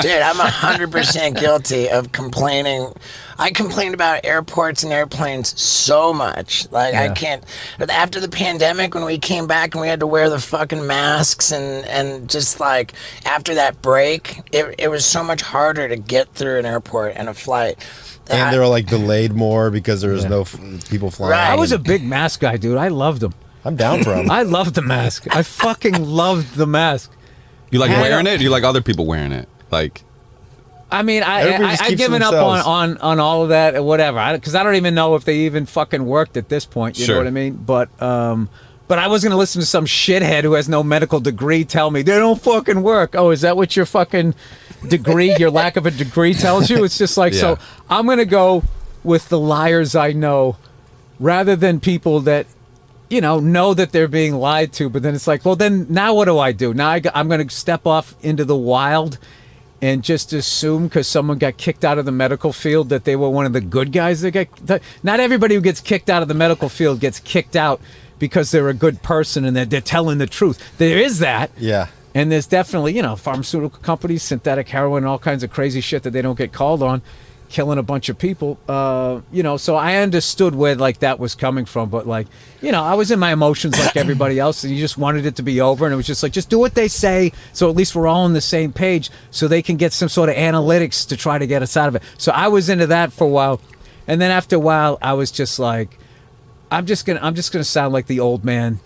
Dude, I'm 100% guilty of complaining. I complained about airports and airplanes so much. Like, I can't. After the pandemic, when we came back and we had to wear the fucking masks, and just like after that break, it was so much harder to get through an airport and a flight. And they were like delayed more because there was no people flying. Right. I was a big mask guy, dude. I loved them. I'm down for them. I loved the mask. I fucking loved the mask. You like wearing it? Or you like other people wearing it? Like, I mean, Everybody just I've keeps given up themselves. on all of that or whatever, because I don't even know if they even fucking worked at this point. You know Sure. what I mean? But I was gonna listen to some shithead who has no medical degree tell me they don't fucking work. Oh, is that what your fucking degree, your lack of a degree tells you? It's just like, Yeah. so I'm gonna go with the liars I know, rather than people that, know that they're being lied to. But then it's like, well, then now what do I do? Now I'm going to step off into the wild and just assume because someone got kicked out of the medical field that they were one of the good guys that get. Not everybody who gets kicked out of the medical field gets kicked out because they're a good person and they're telling the truth. There is that. Yeah. And there's definitely, pharmaceutical companies, synthetic heroin, all kinds of crazy shit that they don't get called on, killing a bunch of people. So I understood where like that was coming from, but like, I was in my emotions like everybody else, and you just wanted it to be over, and it was just like, just do what they say, so at least we're all on the same page, so they can get some sort of analytics to try to get us out of it. So I was into that for a while, and then after a while, I was just like, I'm just gonna sound like the old man.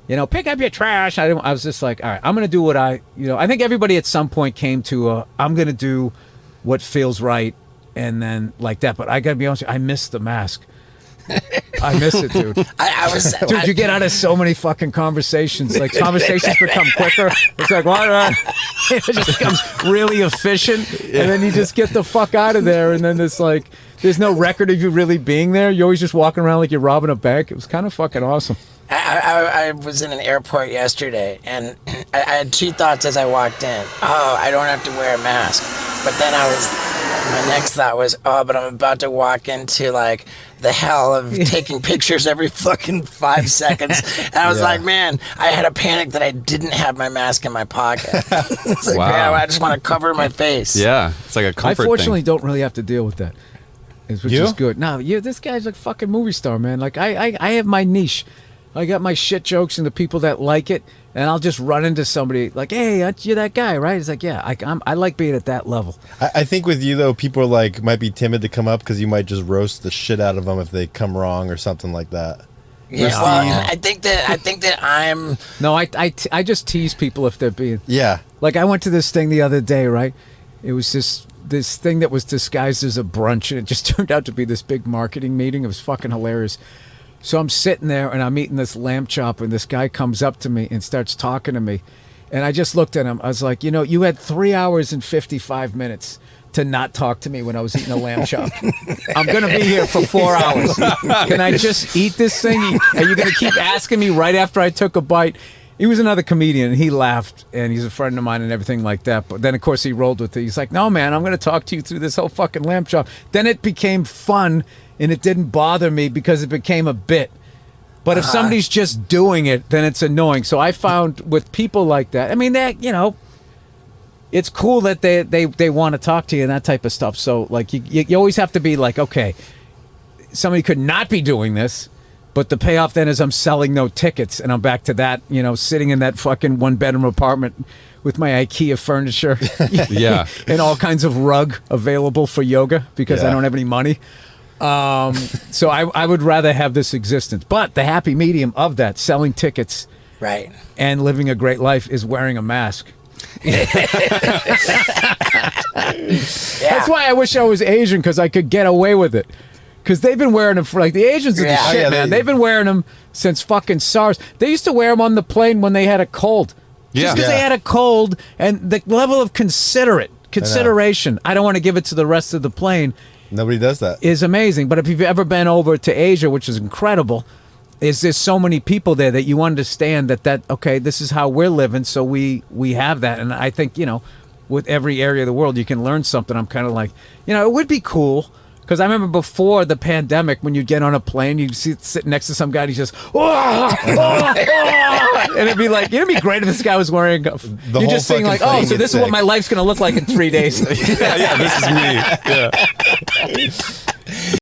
Pick up your trash. I was just like, all right, I'm going to do what I think everybody at some point came to, I'm going to do what feels right. And then like that. But I got to be honest with you, I miss the mask. I miss it, dude. Dude, you get out of so many fucking conversations. Like, conversations become quicker. It's like, what? It just becomes really efficient. And then you just get the fuck out of there. And then it's like, there's no record of you really being there. You're always just walking around like you're robbing a bank. It was kind of fucking awesome. I was in an airport yesterday, and I had two thoughts as I walked in. Oh, I don't have to wear a mask. But then my next thought was, oh, but I'm about to walk into like the hell of taking pictures every fucking 5 seconds. And I was like, man, I had a panic that I didn't have my mask in my pocket. It's like, wow. man, I just want to cover my face. Yeah, it's like a comfort I fortunately thing. don't really have to deal with that, which is good. No, this guy's like a fucking movie star, man. Like I have my niche. I got my shit jokes and the people that like it, and I'll just run into somebody like, hey, you're that guy, right? It's like, yeah, I like being at that level. I think with you, though, people are like, might be timid to come up because you might just roast the shit out of them if they come wrong or something like that. Yeah, well, I think that I'm... No, I just tease people if they're being... Yeah. Like, I went to this thing the other day, right? It was this thing that was disguised as a brunch, and it just turned out to be this big marketing meeting. It was fucking hilarious. So I'm sitting there, and I'm eating this lamb chop, and this guy comes up to me and starts talking to me. And I just looked at him. I was like, you had 3 hours and 55 minutes to not talk to me when I was eating a lamb chop. I'm going to be here for 4 hours. Can I just eat this thing? Are you going to keep asking me right after I took a bite? He was another comedian, and he laughed, and he's a friend of mine and everything like that. But then, of course, he rolled with it. He's like, no, man, I'm going to talk to you through this whole fucking lamb chop. Then it became fun, and it didn't bother me because it became a bit. But if somebody's just doing it, then it's annoying. So I found with people like that, I mean, it's cool that they want to talk to you and that type of stuff. So, like, you always have to be like, okay, somebody could not be doing this, but the payoff then is I'm selling no tickets, and I'm back to that, sitting in that fucking one-bedroom apartment with my IKEA furniture. Yeah. And all kinds of rug available for yoga because I don't have any money. So I would rather have this existence. But the happy medium of that, selling tickets Right. and living a great life, is wearing a mask. That's why I wish I was Asian, because I could get away with it. Because they've been wearing them for, like, the Asians are the shit, man. They've been wearing them since fucking SARS. They used to wear them on the plane when they had a cold. Just because they had a cold, and the level of consideration, I don't want to give it to the rest of the plane. Nobody does that. Is amazing. But if you've ever been over to Asia, which is incredible, there's so many people there that you understand that okay, this is how we're living, so we have that. And I think, with every area of the world, you can learn something. I'm kind of like, it would be cool, Because I remember before the pandemic, when you'd get on a plane, you'd sit next to some guy and he's just, and it'd be like, it'd be great if this guy was wearing, you're whole just saying fucking like, oh, plane so gets this is what sick. my life's going to look like in 3 days. Yeah, this is me. Yeah.